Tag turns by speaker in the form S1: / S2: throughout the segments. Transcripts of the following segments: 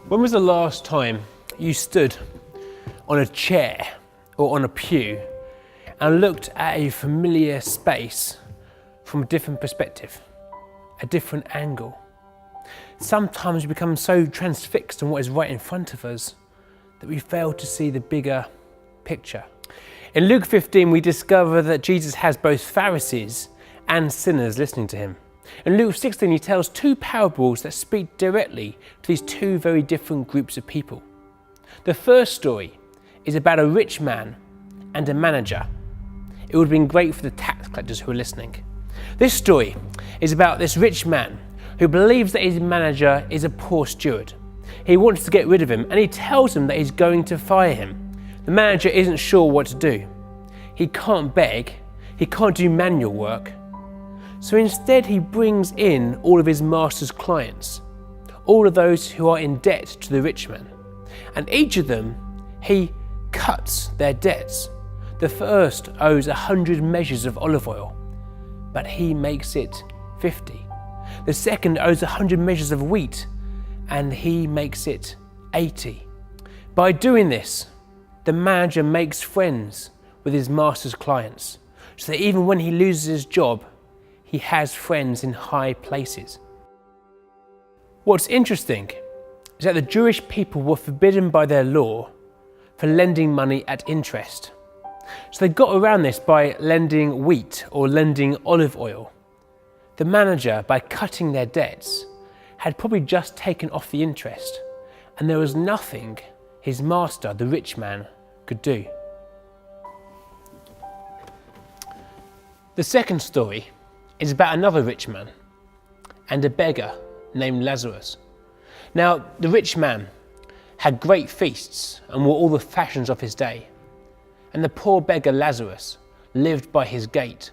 S1: When was the last time you stood on a chair or on a pew and looked at a familiar space from a different perspective, a different angle? Sometimes we become so transfixed on what is right in front of us that we fail to see the bigger picture. In Luke 15, we discover that Jesus has both Pharisees and sinners listening to him. In Luke 16, he tells two parables that speak directly to these two very different groups of people. The first story is about a rich man and a manager. It would have been great for the tax collectors who are listening. This story is about this rich man who believes that his manager is a poor steward. He wants to get rid of him, and he tells him that he's going to fire him. The manager isn't sure what to do. He can't beg, he can't do manual work. So instead he brings in all of his master's clients, all of those who are in debt to the rich man. And each of them, he cuts their debts. The first owes 100 measures of olive oil, but he makes it 50. The second owes 100 measures of wheat, and he makes it 80. By doing this, the manager makes friends with his master's clients, so that even when he loses his job, he has friends in high places. What's interesting is that the Jewish people were forbidden by their law for lending money at interest. So they got around this by lending wheat or lending olive oil. The manager, by cutting their debts, had probably just taken off the interest, and there was nothing his master, the rich man, could do. The second story is about another rich man and a beggar named Lazarus. Now, the rich man had great feasts and wore all the fashions of his day, and the poor beggar Lazarus lived by his gate.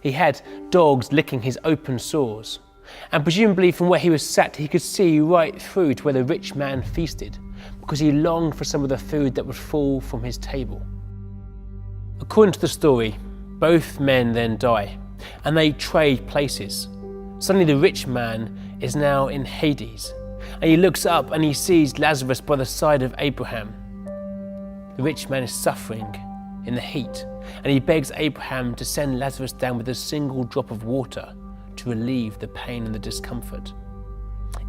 S1: He had dogs licking his open sores, and presumably from where he was sat he could see right through to where the rich man feasted, because he longed for some of the food that would fall from his table. According to the story, both men then die, and they trade places. Suddenly the rich man is now in Hades, and he looks up and he sees Lazarus by the side of Abraham. The rich man is suffering in the heat, and he begs Abraham to send Lazarus down with a single drop of water to relieve the pain and the discomfort.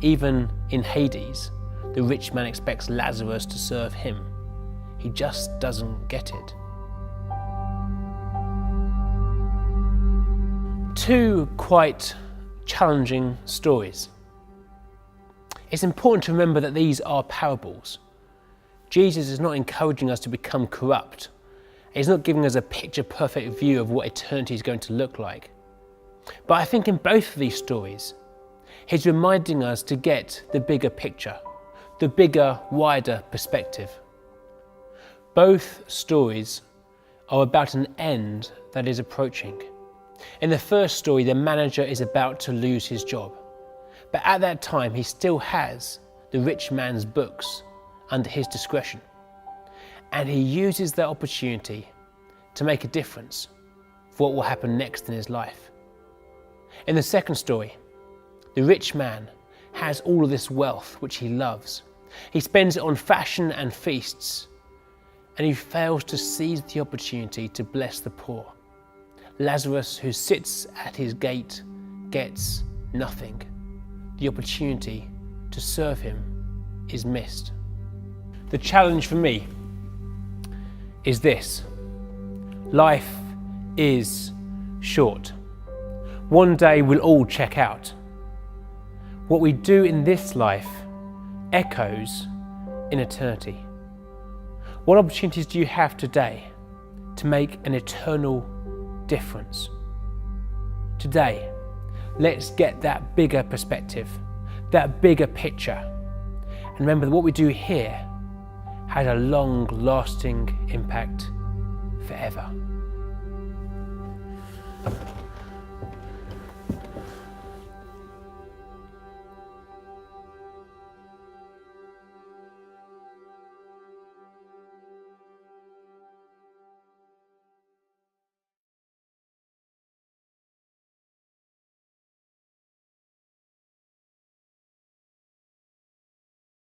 S1: Even in Hades, the rich man expects Lazarus to serve him. He just doesn't get it. Two quite challenging stories. It's important to remember that these are parables. Jesus is not encouraging us to become corrupt. He's not giving us a picture-perfect view of what eternity is going to look like. But I think in both of these stories, he's reminding us to get the bigger picture, the bigger, wider perspective. Both stories are about an end that is approaching. In the first story, the manager is about to lose his job, but at that time he still has the rich man's books under his discretion, and he uses that opportunity to make a difference for what will happen next in his life. In the second story, the rich man has all of this wealth which he loves. He spends it on fashion and feasts, and he fails to seize the opportunity to bless the poor. Lazarus, who sits at his gate, gets nothing. The opportunity to serve him is missed. The challenge for me is this: life is short. One day we'll all check out. What we do in this life echoes in eternity. What opportunities do you have today to make an eternal difference? Today, let's get that bigger perspective, that bigger picture, and remember that what we do here has a long-lasting impact forever.